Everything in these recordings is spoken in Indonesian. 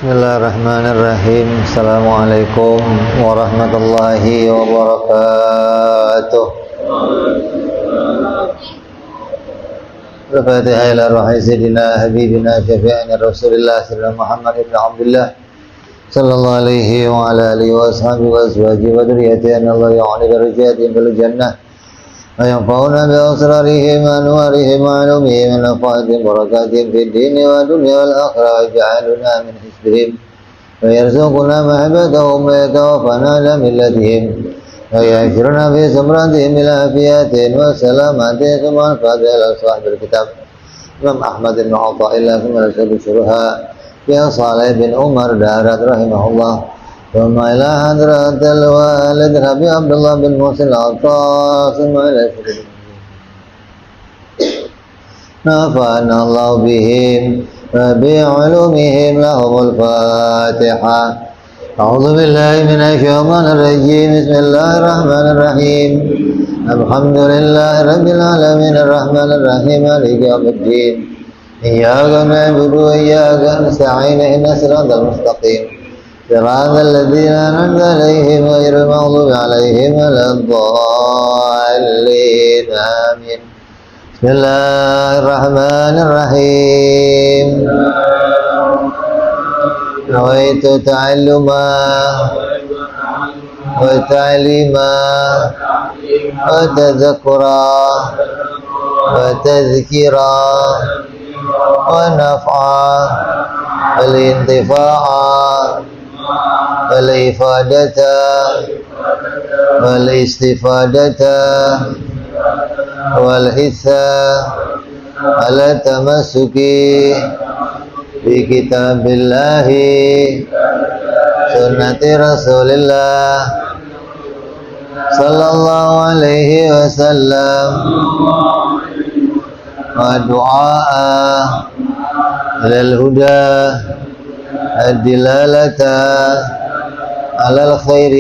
Bismillahirrahmanirrahim. Assalamualaikum warahmatullahi wabarakatuh. Al-Fatihah ila ruhi sayyidina habibina syafi'ina Rasulillah sallallahu Muhammad ibn Abdullah sallallahu alaihi wa ala alihi wa ashabihi wa azwajihi wa dhurriyyatihi Allah ya'ali darajatihim fil jannah wa yanfa'una bi asrarihim wa anwarihim wa ulumihim wa nafaatihim barakatihim fid dini wa dunya wal akhirah wa ja'aluna min hisbihim wa yarzuquna mahabbatahum wa yatawaffana ala millatihim wa ya'shuruna fi samratihim ila afiyatin wa salamatin wa fadila sahibil kitab Imam Ahmad bin Athaillah kuma rasul syuruha ya Saleh bin Umar Darat rahimahullah ثم إلى حضرة الوالد ربي عبد الله بن محسن العطاس ثم إلى نفعنا الله بهم وبعلومهم لهم الفاتحة أعوذ بالله من الشيطان الرجيم بسم الله الرحمن الرحيم الحمد لله رب العالمين الرحمن الرحيم مالك يوم الدين إياك نعبد وإياك نستعين اهدنا الصراط المستقيم صراط الذين أنعمت عليهم غير المغضوب عليهم ولا الضالين آمين بسم الله الرحمن الرحيم نويت تعلما وتعليما وتذكرا وتذكيرا ونفعا والانتفاعا والإفادة والاستفادة والحث على التمسك بكتاب الله سنة رسول الله صلى الله عليه وسلم ودعاء إلى الهدى الدلالة على الخير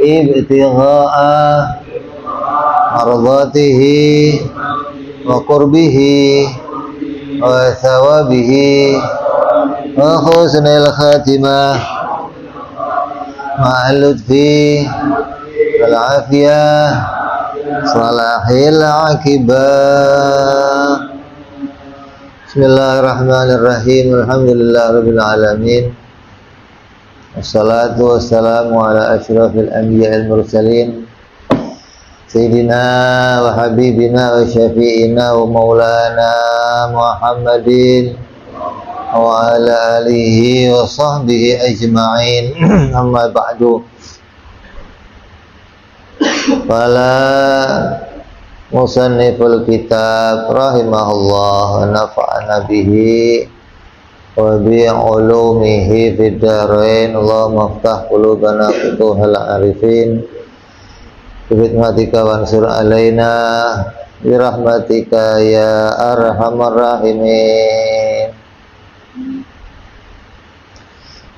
ابتغاء مرضاته وقربه وثوابه وحسن الخاتمة مع اللطف والعافية صلاح العاقبة. Bismillahirrahmanirrahim. Alhamdulillahirabbil alamin. Wassalatu wassalamu ala asyrafil anbiya'il mursalin sayyidina wa habibina wa syafi'ina wa maulana Muhammadin wa ala alihi wa sahbihi ajma'in. Amma ba'du. Fala musanniful kitab rahimahullah wa nafa'ana bihi wa bi ulumihi fid dharain. Allahumma iftah qulubana futuhal arifin bi hikmatika wansur alaina bi rahmatika ya arhamar rahimin.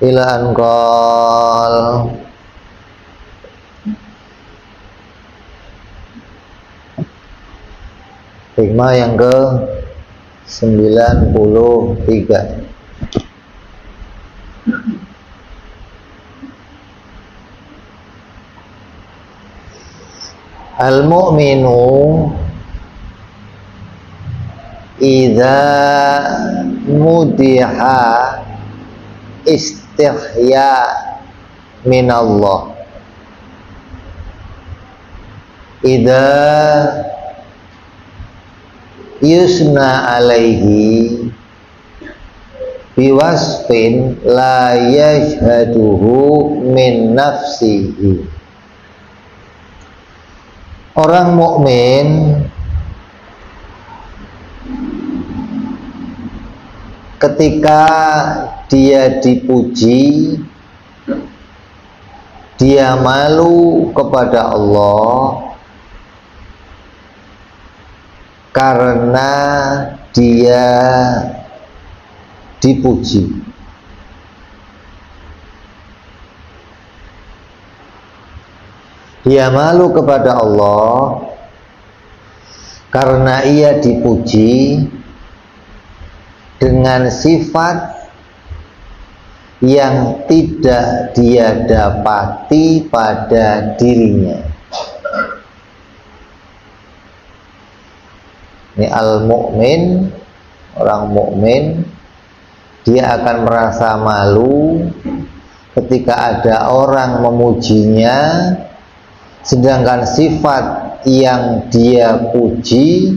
Ila anqal hikmah yang ke 93. Al-mu'minu idza mudiha istihya minallah. Idza yusna alaihi biwasfin la yashhaduhu min nafsihi. Orang mukmin ketika dia dipuji, dia malu kepada Allah karena dia dipuji. Dia malu kepada Allah karena ia dipuji dengan sifat yang tidak dia dapati pada dirinya. Ini al-mu'min, orang mukmin, dia akan merasa malu ketika ada orang memujinya, sedangkan sifat yang dia puji,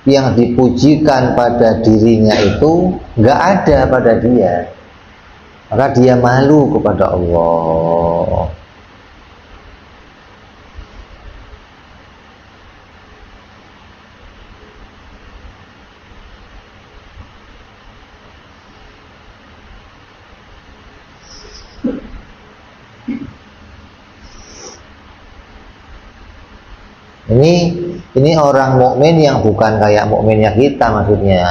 yang dipujikan pada dirinya itu nggak ada pada dia, maka dia malu kepada Allah. Ini orang mukmin yang bukan kayak mukminnya kita, maksudnya.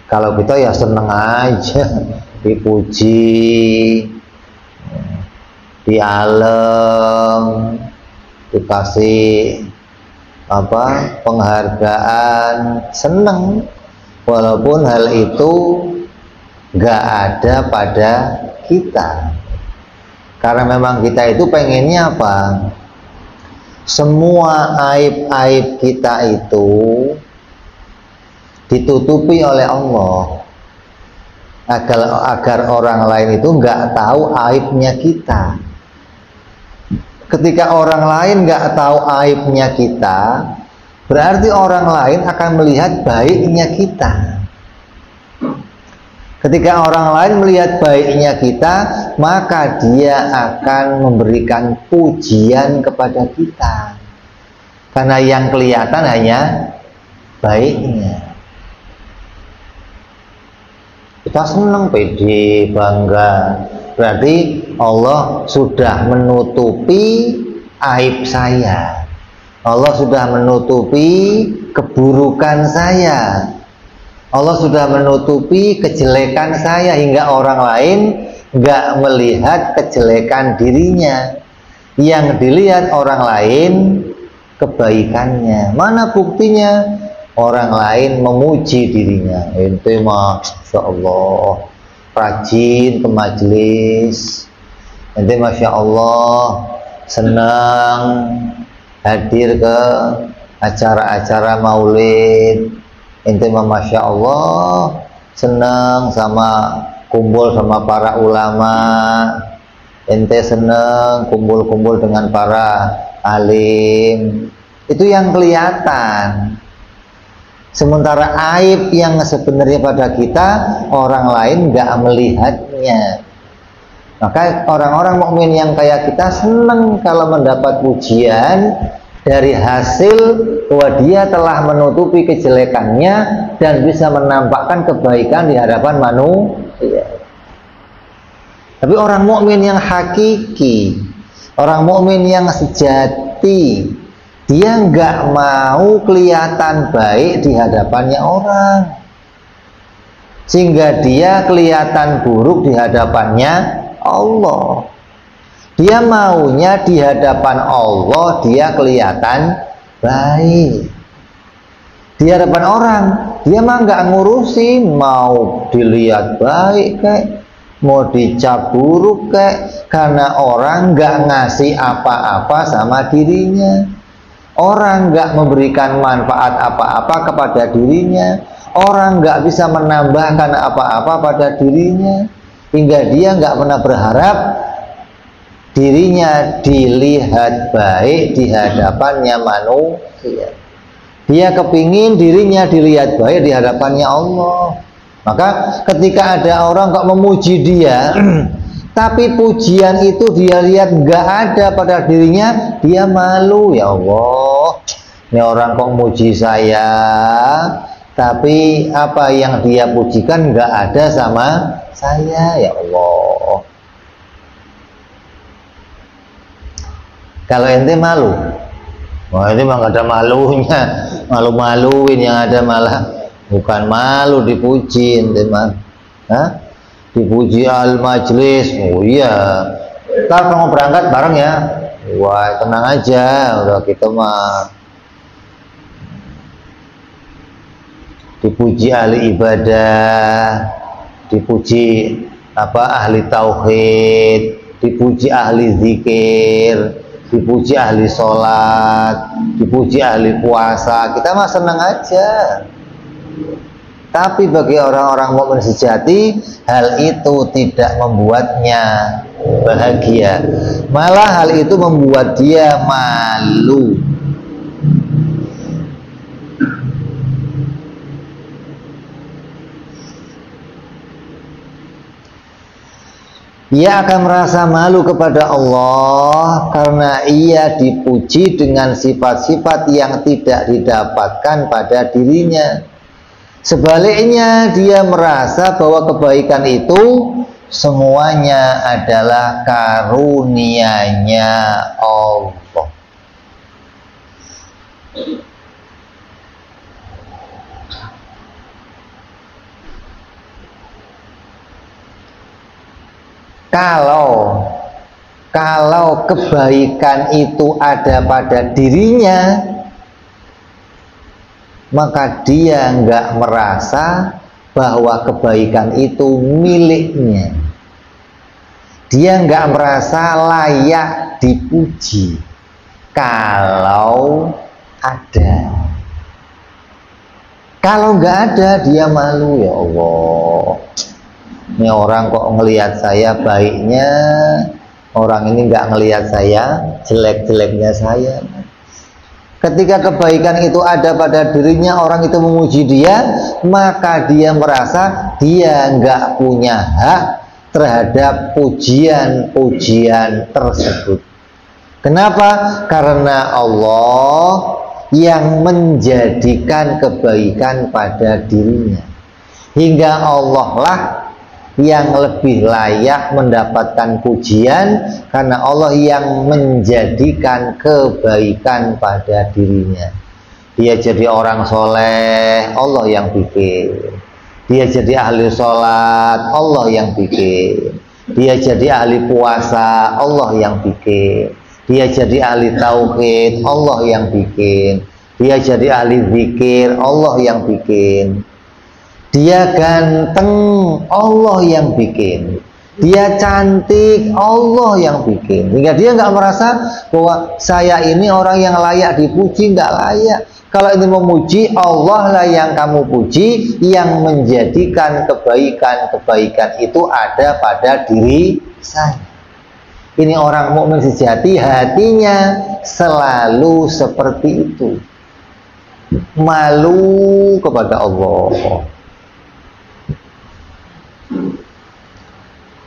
Kalau kita ya seneng aja dipuji, dialem, dikasih penghargaan, seneng, walaupun hal itu gak ada pada kita. Karena memang kita itu pengennya apa? Semua aib-aib kita itu ditutupi oleh Allah, agar orang lain itu nggak tahu aibnya kita. Ketika orang lain nggak tahu aibnya kita, berarti orang lain akan melihat baiknya kita. Ketika orang lain melihat baiknya kita, maka dia akan memberikan pujian kepada kita. Karena yang kelihatan hanya baiknya. Kita senang, pede, bangga. Berarti Allah sudah menutupi aib saya. Allah sudah menutupi keburukan saya. Allah sudah menutupi kejelekan saya hingga orang lain nggak melihat kejelekan dirinya. Yang dilihat orang lain kebaikannya. Mana buktinya? Orang lain memuji dirinya. Ente masya Allah rajin ke majelis. Ente masya Allah senang hadir ke acara-acara maulid. Ente masya Allah senang sama kumpul sama para ulama. Ente senang kumpul-kumpul dengan para alim. Itu yang kelihatan. Sementara aib yang sebenarnya pada kita, orang lain nggak melihatnya. Maka orang-orang mukmin yang kayak kita senang kalau mendapat pujian dari hasil bahwa dia telah menutupi kejelekannya dan bisa menampakkan kebaikan di hadapan manusia. Tapi orang mukmin yang hakiki, orang mukmin yang sejati, dia nggak mau kelihatan baik di hadapannya orang, sehingga dia kelihatan buruk di hadapannya Allah. Dia maunya di hadapan Allah dia kelihatan baik. Di hadapan orang dia mah nggak ngurusin mau dilihat baik kayak mau dicap buruk kayak, karena orang nggak ngasih apa-apa sama dirinya. Orang nggak memberikan manfaat apa-apa kepada dirinya. Orang nggak bisa menambahkan apa-apa pada dirinya, hingga dia nggak pernah berharap dirinya dilihat baik di hadapannya manusia. Dia kepingin dirinya dilihat baik di hadapannya Allah. Maka ketika ada orang kok memuji dia tapi pujian itu dia lihat nggak ada pada dirinya, dia malu. Ya Allah, ini orang kok muji saya tapi apa yang dia pujikan nggak ada sama saya. Ya Allah, kalau ente malu, wah ini mah gak ada malunya, malu-maluin, yang ada malah bukan malu dipuji ente mah, dipuji al majlis. Oh iya, ntar kamu berangkat bareng ya, wah tenang aja, udah kita mah dipuji ahli ibadah, dipuji ahli tauhid, dipuji ahli zikir, dipuji ahli sholat, dipuji ahli puasa, kita mah senang aja. Tapi bagi orang-orang mukmin sejati, hal itu tidak membuatnya bahagia, malah hal itu membuat dia malu. Ia akan merasa malu kepada Allah karena ia dipuji dengan sifat-sifat yang tidak didapatkan pada dirinya. Sebaliknya, dia merasa bahwa kebaikan itu semuanya adalah karunia-Nya Allah. Kalau kebaikan itu ada pada dirinya, maka dia nggak merasa bahwa kebaikan itu miliknya. Dia nggak merasa layak dipuji kalau ada. Kalau nggak ada, dia malu. Ya Allah, ini orang kok ngelihat saya baiknya, orang ini nggak ngelihat saya jelek-jeleknya saya. Ketika kebaikan itu ada pada dirinya, orang itu memuji dia, maka dia merasa dia nggak punya hak terhadap pujian-pujian tersebut. Kenapa? Karena Allah yang menjadikan kebaikan pada dirinya, hingga Allah lah yang lebih layak mendapatkan pujian, karena Allah yang menjadikan kebaikan pada dirinya. Dia jadi orang soleh, Allah yang bikin. Dia jadi ahli sholat, Allah yang bikin. Dia jadi ahli puasa, Allah yang bikin. Dia jadi ahli tauhid, Allah yang bikin. Dia jadi ahli zikir, Allah yang bikin. Dia ganteng, Allah yang bikin. Dia cantik, Allah yang bikin. Hingga dia nggak merasa bahwa saya ini orang yang layak dipuji, nggak layak. Kalau ini memuji, Allah lah yang kamu puji, yang menjadikan kebaikan-kebaikan itu ada pada diri saya. Ini orang mukmin sejati, hatinya selalu seperti itu, malu kepada Allah,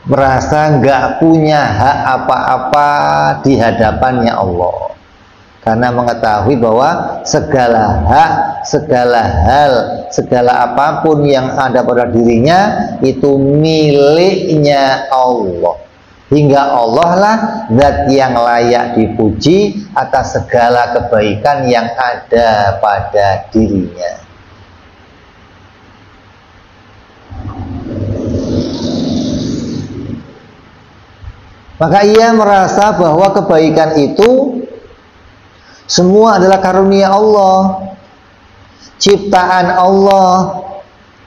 merasa nggak punya hak apa-apa di hadapannya Allah, karena mengetahui bahwa segala hak, segala hal, segala apapun yang ada pada dirinya itu miliknya Allah, hingga Allah lah zat yang layak dipuji atas segala kebaikan yang ada pada dirinya. Maka ia merasa bahwa kebaikan itu semua adalah karunia Allah, ciptaan Allah,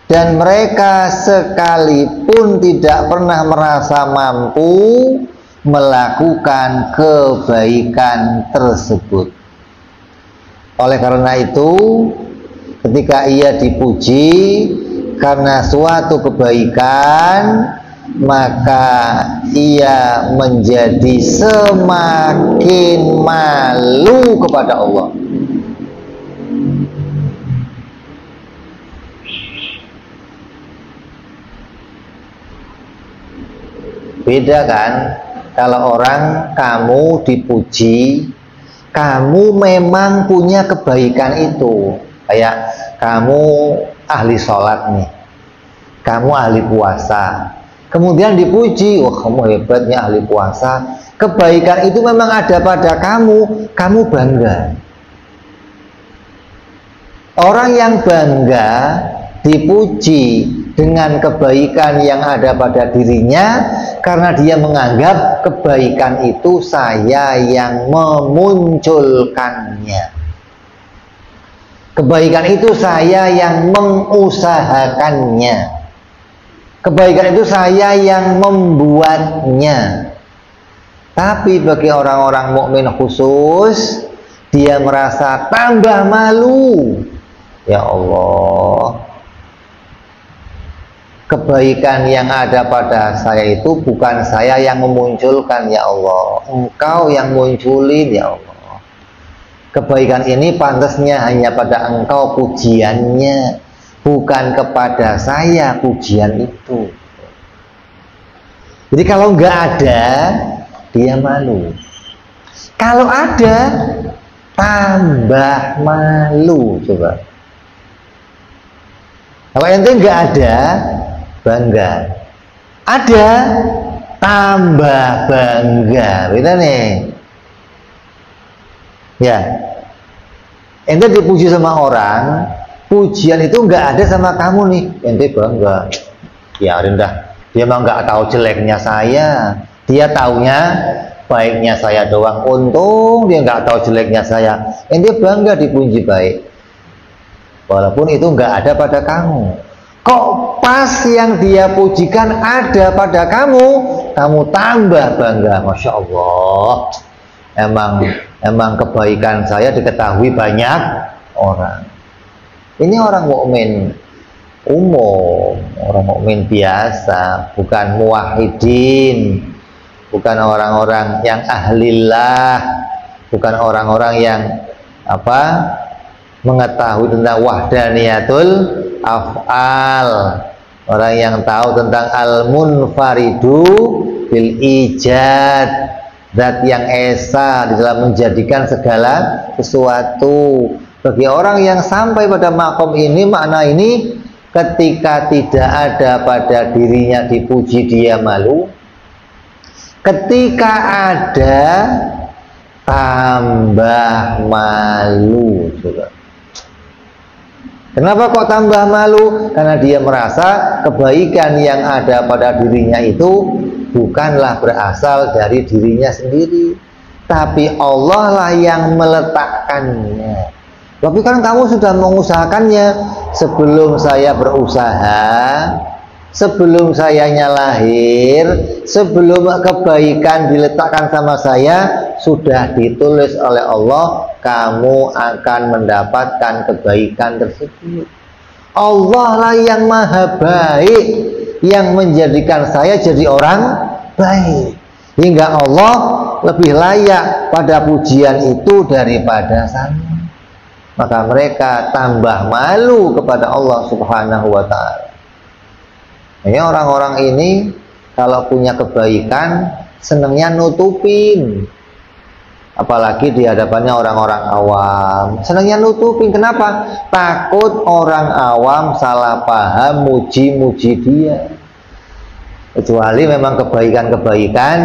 dan mereka sekalipun tidak pernah merasa mampu melakukan kebaikan tersebut. Oleh karena itu, ketika ia dipuji karena suatu kebaikan, maka ia menjadi semakin malu kepada Allah. Beda kan kalau orang kamu dipuji, kamu memang punya kebaikan itu. Kayak kamu ahli sholat nih, kamu ahli puasa, kemudian dipuji, wah kamu hebatnya ahli puasa. Kebaikan itu memang ada pada kamu, kamu bangga. Orang yang bangga dipuji dengan kebaikan yang ada pada dirinya, karena dia menganggap kebaikan itu saya yang memunculkannya, kebaikan itu saya yang mengusahakannya, Kebaikan itu saya yang membuatnya. Tapi bagi orang-orang mukmin khusus, dia merasa tambah malu. Ya Allah, kebaikan yang ada pada saya itu bukan saya yang memunculkan, ya Allah. Engkau yang munculin, ya Allah. Kebaikan ini pantasnya hanya pada Engkau pujiannya, bukan kepada saya pujian itu. Jadi kalau nggak ada, dia malu. Kalau ada, tambah malu. Coba. Kalau ente nggak ada, bangga. Ada, tambah bangga. Beda nih. Ya, ente dipuji sama orang, pujian itu nggak ada sama kamu nih, ente bangga. Ya rendah, dia mah nggak tahu jeleknya saya, dia taunya baiknya saya doang. Untung dia nggak tahu jeleknya saya. Ente bangga dipuji baik, walaupun itu nggak ada pada kamu. Kok pas yang dia pujikan ada pada kamu, kamu tambah bangga. Masya Allah, emang kebaikan saya diketahui banyak orang. Ini orang mukmin umum, orang mukmin biasa, bukan muwahhidin, bukan orang-orang yang ahlillah, bukan orang-orang yang mengetahui tentang wahdaniyatul af'al, orang yang tahu tentang al-munfaridu bil ijad, zat yang esa di dalam menjadikan segala sesuatu. Bagi orang yang sampai pada makom ini, makna ini, ketika tidak ada pada dirinya dipuji, dia malu. Ketika ada, tambah malu juga. Kenapa kok tambah malu? Karena dia merasa kebaikan yang ada pada dirinya itu bukanlah berasal dari dirinya sendiri, tapi Allah lah yang meletakkannya. Tapi kan kamu sudah mengusahakannya. Sebelum saya berusaha, sebelum sayanya lahir, sebelum kebaikan diletakkan sama saya, sudah ditulis oleh Allah, kamu akan mendapatkan kebaikan tersebut. Allah lah yang maha baik, yang menjadikan saya jadi orang baik, hingga Allah lebih layak pada pujian itu daripada saya. Maka mereka tambah malu kepada Allah Subhanahu wa ta'ala. Ini orang-orang ini kalau punya kebaikan senangnya nutupin, apalagi di hadapannya orang-orang awam, senangnya nutupin. Kenapa? Takut orang awam salah paham muji-muji dia. Kecuali memang kebaikan-kebaikan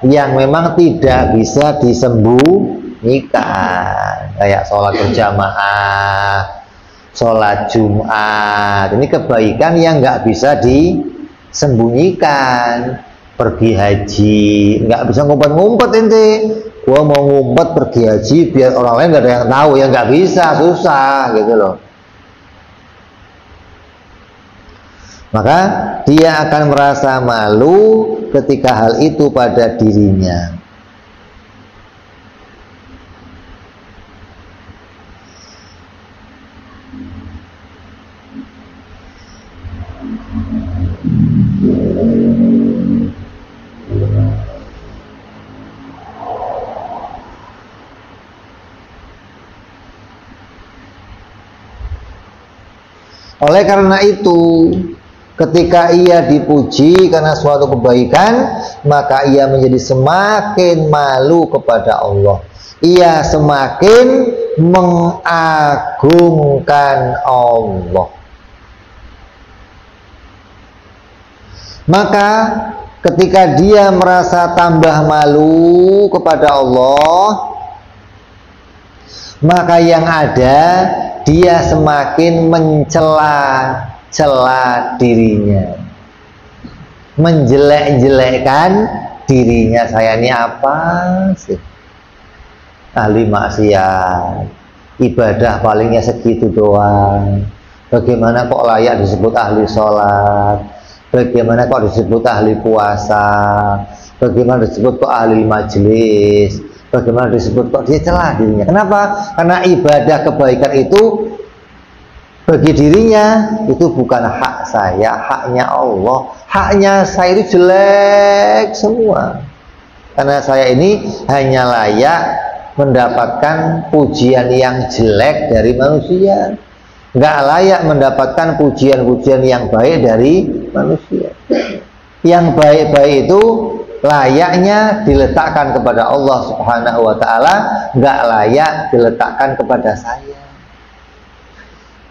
yang memang tidak bisa disembunyikan, kayak sholat berjamaah, sholat Jumat. Ini kebaikan yang nggak bisa disembunyikan. Pergi haji, nggak bisa ngumpet-ngumpet ente. Gua mau ngumpet pergi haji biar orang lain nggak ada yang tahu, ya nggak bisa, susah gitu loh. Maka dia akan merasa malu ketika hal itu pada dirinya. Oleh karena itu, ketika ia dipuji karena suatu kebaikan, maka ia menjadi semakin malu kepada Allah. Ia semakin mengagungkan Allah. Maka ketika dia merasa tambah malu kepada Allah, maka yang ada dia semakin mencela-cela dirinya, menjelek-jelekkan dirinya. Saya ini apa sih? Ahli maksiat, ibadah palingnya segitu doang. Bagaimana kok layak disebut ahli sholat? bagaimana kok disebut ahli puasa, bagaimana disebut kok ahli majelis, bagaimana disebut kok dia celah dirinya. Kenapa? Karena ibadah kebaikan itu bagi dirinya itu bukan hak saya, haknya Allah. Haknya saya itu jelek semua, karena saya ini hanya layak mendapatkan pujian yang jelek dari manusia, nggak layak mendapatkan pujian-pujian yang baik dari manusia. Yang baik-baik itu layaknya diletakkan kepada Allah Subhanahu wa Ta'ala, nggak layak diletakkan kepada saya.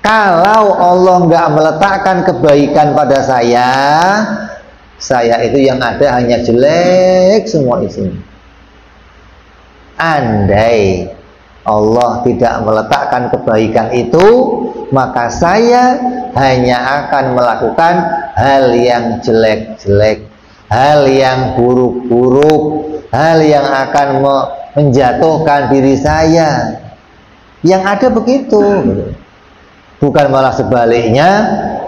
Kalau Allah nggak meletakkan kebaikan pada saya itu yang ada hanya jelek semua isinya. Andai Allah tidak meletakkan kebaikan itu, maka saya hanya akan melakukan hal yang jelek-jelek, hal yang buruk-buruk, hal yang akan menjatuhkan diri saya. Yang ada begitu. Bukan malah sebaliknya,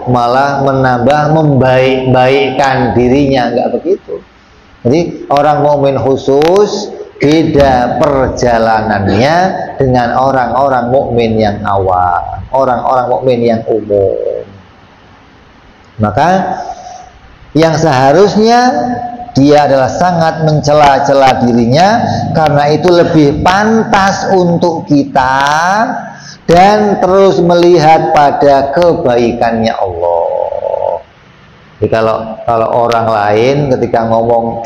malah menambah membaik-baikkan dirinya, enggak begitu. Jadi orang mukmin khusus beda perjalanannya dengan orang-orang mukmin yang awam, orang-orang mukmin yang umum. Maka yang seharusnya dia adalah sangat mencela-cela dirinya, karena itu lebih pantas untuk kita dan terus melihat pada kebaikannya Allah. Jadi kalau orang lain ketika ngomong,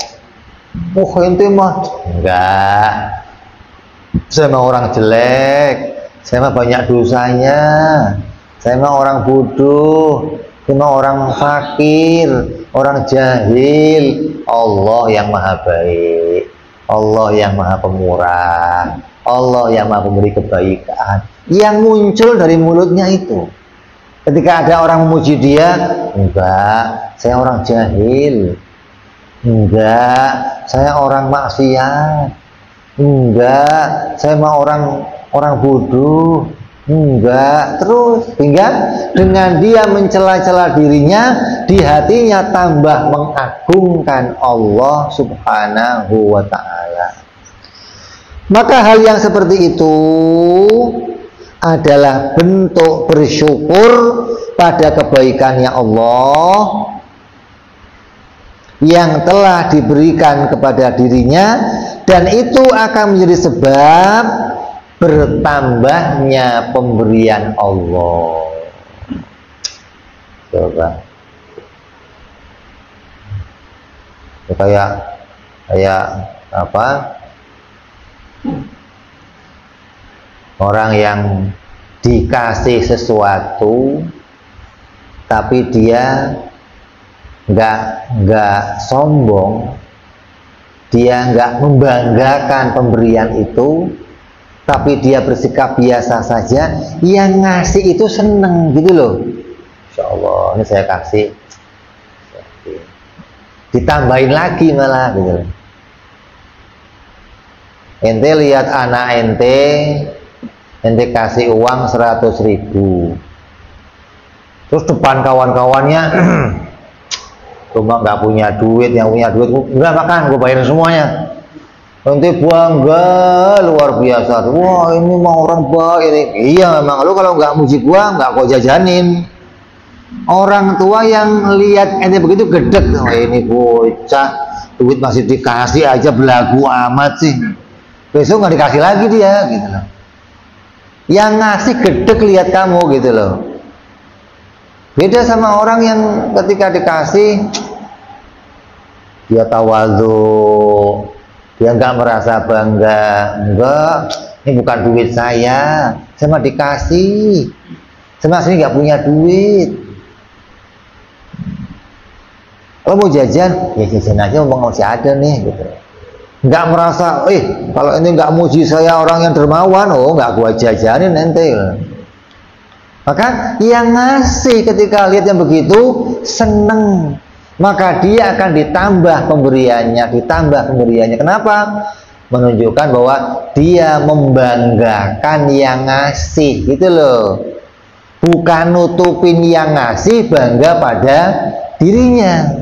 oh ente mah enggak, saya mah orang jelek, saya mah banyak dosanya, saya mah orang bodoh, saya mah orang fakir, orang jahil. Allah yang maha baik, Allah yang maha pemurah, Allah yang maha pemberi kebaikan. Yang muncul dari mulutnya itu, ketika ada orang memuji dia, enggak, saya orang jahil, enggak, saya orang maksiat, enggak, saya mah orang bodoh, enggak, terus hingga dengan dia mencela-cela dirinya, di hatinya tambah mengagungkan Allah Subhanahu wa Ta'ala. Maka hal yang seperti itu adalah bentuk bersyukur pada kebaikannya Allah yang telah diberikan kepada dirinya, dan itu akan menjadi sebab bertambahnya pemberian Allah. Coba kayak apa, orang yang dikasih sesuatu tapi dia nggak sombong, dia nggak membanggakan pemberian itu, tapi dia bersikap biasa saja, yang ngasih itu seneng gitu loh. Insya Allah ini saya kasih, ditambahin lagi malah gitu loh. Ente lihat anak ente kasih uang 100.000, terus depan kawan-kawannya cuma nggak punya duit, yang punya duit enggak makan, gue bayarin semuanya. Ente bangga luar biasa, wah ini mah orang baik ini. Iya memang, lu kalau nggak muji gua nggak kau jajanin. Orang tua yang lihat ente begitu gedek, wah ini bocah duit masih dikasih aja belagu amat sih, besok nggak dikasih lagi dia gitu loh. Yang ngasih gedek lihat kamu gitu loh. Beda sama orang yang ketika dikasih dia tawadhu, dia nggak merasa bangga, enggak, ini bukan duit saya mah dikasih, saya sini nggak punya duit. Kalau mau jajan, ya jajan aja, masih ada nih gitu. Nggak merasa, kalau ini nggak muji saya orang yang dermawan, oh nggak gua jajanin ente. Maka yang ngasih ketika lihat yang begitu seneng, maka dia akan ditambah pemberiannya. Kenapa? Menunjukkan bahwa dia membanggakan yang ngasih gitu loh, bukan nutupin yang ngasih, bangga pada dirinya.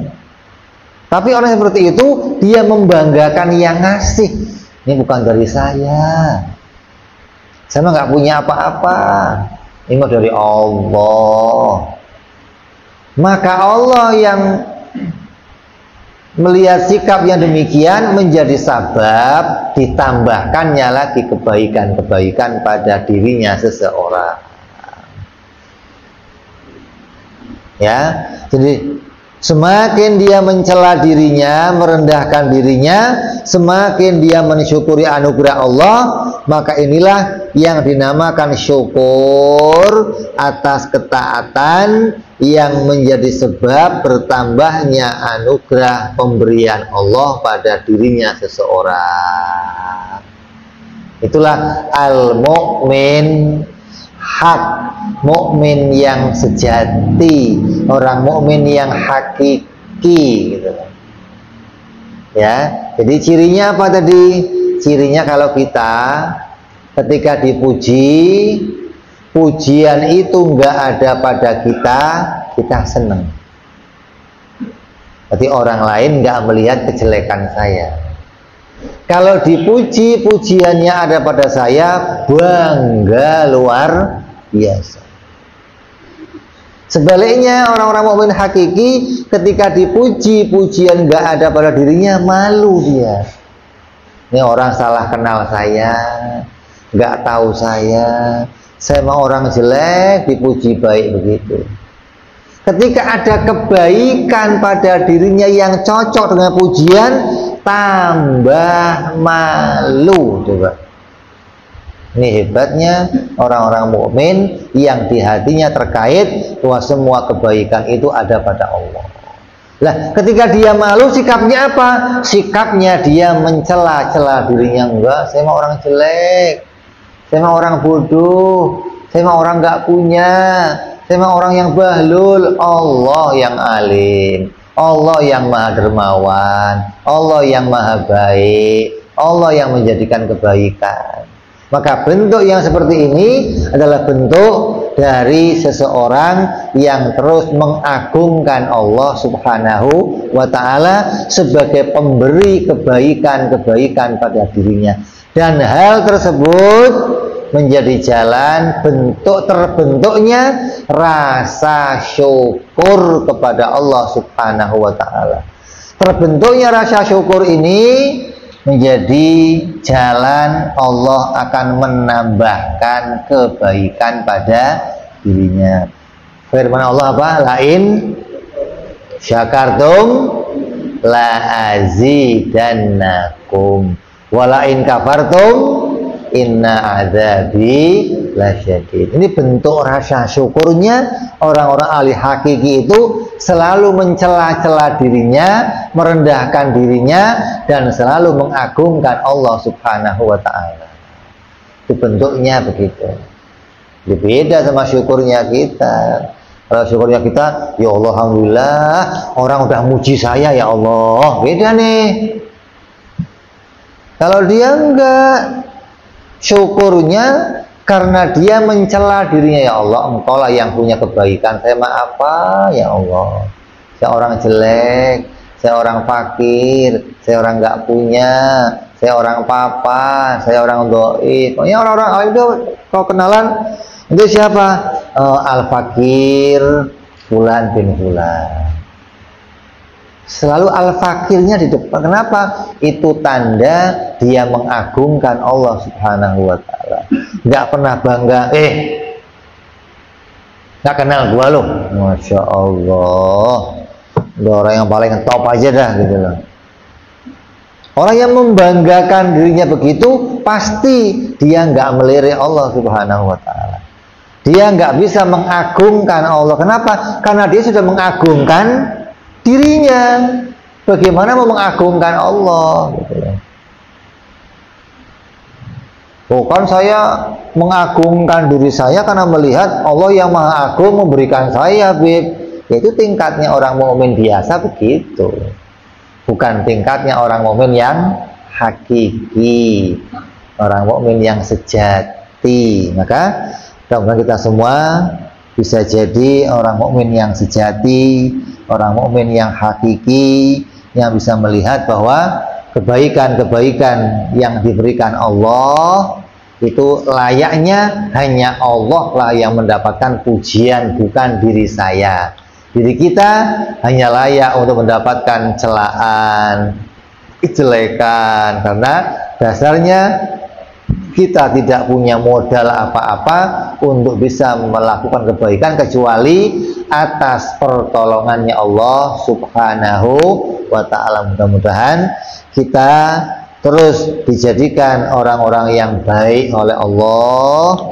Tapi orang seperti itu dia membanggakan yang ngasih. Ini bukan dari saya mah nggak punya apa-apa, ini mah dari Allah. Maka Allah yang melihat sikap yang demikian menjadi sabab ditambahkannya lagi kebaikan-kebaikan pada dirinya seseorang. Ya, jadi semakin dia mencela dirinya, merendahkan dirinya, semakin dia mensyukuri anugerah Allah, maka inilah yang dinamakan syukur atas ketaatan yang menjadi sebab bertambahnya anugerah pemberian Allah pada dirinya seseorang. Itulah al-mu'min hak, mukmin yang sejati, orang mukmin yang hakiki gitu. Ya, jadi cirinya apa tadi? Cirinya kalau kita ketika dipuji, pujian itu enggak ada pada kita, kita senang. Berarti orang lain enggak melihat kejelekan saya. Kalau dipuji, pujiannya ada pada saya, bangga luar biasa. Sebaliknya orang-orang mukmin hakiki ketika dipuji, pujian nggak ada pada dirinya, malu dia. Ini orang salah kenal saya, nggak tahu saya mau orang jelek, dipuji baik begitu. Ketika ada kebaikan pada dirinya yang cocok dengan pujian, tambah malu. Coba, ini hebatnya orang-orang mukmin yang di hatinya terkait bahwa semua kebaikan itu ada pada Allah. Lah, ketika dia malu, sikapnya apa? Sikapnya dia mencela-cela dirinya. Enggak, saya mau orang jelek, saya mau orang bodoh, saya mau orang nggak punya, saya mau orang yang bahlul. Allah yang alim, Allah yang maha dermawan, Allah yang maha baik, Allah yang menjadikan kebaikan. Maka bentuk yang seperti ini adalah bentuk dari seseorang yang terus mengagungkan Allah Subhanahu wa ta'ala sebagai pemberi kebaikan-kebaikan pada dirinya. Dan hal tersebut menjadi jalan bentuk terbentuknya rasa syukur kepada Allah Subhanahu wa ta'ala. Terbentuknya rasa syukur ini menjadi jalan Allah akan menambahkan kebaikan pada dirinya. Firman Allah apa? Lain syakartum la azidannakum wa lain kafartum inna adzabi lasyadid. Ini bentuk rasa syukurnya orang-orang ahli hakiki itu selalu mencela-cela dirinya, merendahkan dirinya, dan selalu mengagungkan Allah Subhanahu wa ta'ala. Itu bentuknya begitu. Beda sama syukurnya kita. Kalau syukurnya kita, ya Allah, alhamdulillah, orang udah muji saya, ya Allah. Beda nih. Kalau dia enggak, syukurnya karena dia mencela dirinya, ya Allah, engkau lah yang punya kebaikan, saya mah apa, ya Allah, saya orang jelek, saya orang fakir, saya orang nggak punya, saya orang papa, saya orang dhaif. Pokoknya orang-orang itu kau kenalan itu siapa? Al-Fakir Fulan bin Fulan. Selalu al-fakirnya di depan. Kenapa? Itu tanda dia mengagungkan Allah Subhanahu wa ta'ala. Nggak pernah bangga, nggak kenal gua loh, Masya Allah, udah orang yang paling top aja dah gitu loh. Orang yang membanggakan dirinya begitu, pasti dia nggak melirik Allah Subhanahu wa ta'ala. Dia nggak bisa mengagungkan Allah. Kenapa? Karena dia sudah mengagungkan dirinya. Bagaimana mau mengagungkan Allah gitu ya. Bukan saya mengagungkan diri saya karena melihat Allah yang maha agung memberikan saya, Bib. Yaitu tingkatnya orang mukmin biasa begitu. Bukan tingkatnya orang mukmin yang hakiki, orang mukmin yang sejati. Maka mudah-mudahan kita semua bisa jadi orang mukmin yang sejati, orang mukmin yang hakiki, yang bisa melihat bahwa kebaikan-kebaikan yang diberikan Allah itu layaknya hanya Allah lah yang mendapatkan pujian, bukan diri saya. Diri kita hanya layak untuk mendapatkan celaan, kejelekan, karena dasarnya kita tidak punya modal apa-apa untuk bisa melakukan kebaikan kecuali atas pertolongannya Allah Subhanahu wa ta'ala. Mudah-mudahan kita terus dijadikan orang-orang yang baik oleh Allah.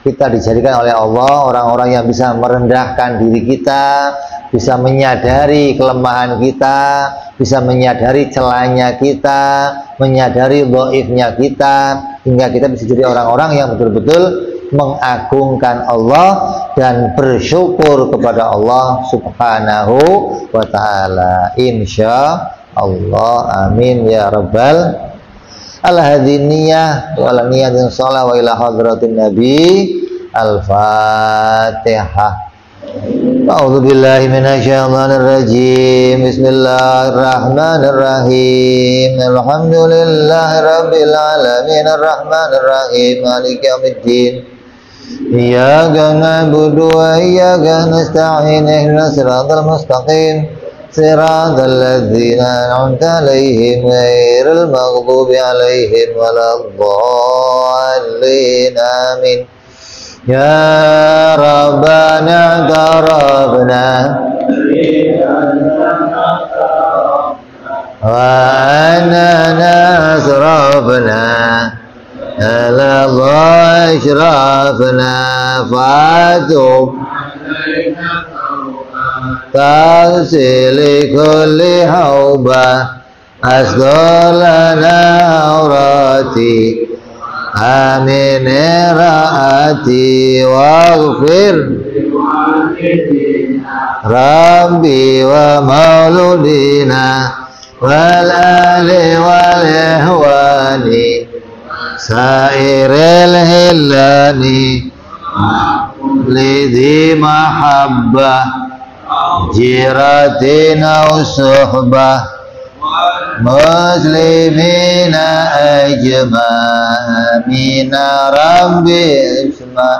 Kita dijadikan oleh Allah orang-orang yang bisa merendahkan diri kita, bisa menyadari kelemahan kita, bisa menyadari celahnya kita, menyadari dhaifnya kita, hingga kita bisa jadi orang-orang yang betul-betul mengagungkan Allah dan bersyukur kepada Allah Subhanahu wa ta'ala. Insya Allah, amin ya rabbal al-hadiniyah wa ala niyatin sholah wa ila hadratin nabi. Al-Fatihah. A'udzu billahi minasyaitonir rajim. Bismillahirrahmanirrahim. Alhamdulillahi rabbil alamin arrahmanir rahim maliki yaumiddin. Iyyaka na'budu wa iyyaka nasta'in ihdinas siratal mustaqim siratal ladzina an'amta 'alaihim ghairil maghdubi 'alaihim waladdallin. Amin. Ya Rabbana tarabna wa anana asrafna ala Allah ishrafna fatub tasili kulli hauba asdolana aurati amin raati waghfir rabbi wa mauludina wal ali wal ihwani sairil hillani lidhi mahabbah jiratina usuhbah muslimina ajma'ina rabbi isma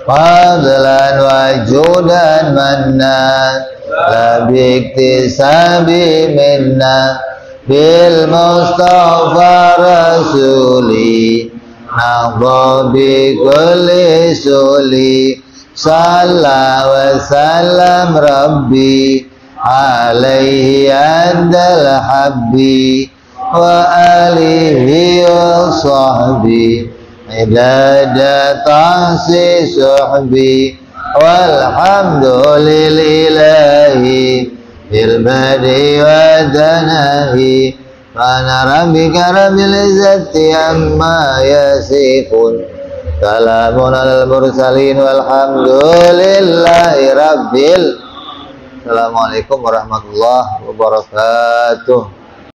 fadlan wa judan manna labiktisabi minna bil mustafa rasuli nahba bi kulli suli salla wa sallam rabbi alaihi andal habbi wa alihi wa sahbi idada tahsi suhbi walhamdulillahi bil badi wa danahi ana rabbika rabbil izzati amma yasifun salamun alal mursalin walhamdulillahi rabbil. Assalamualaikum warahmatullahi wabarakatuh.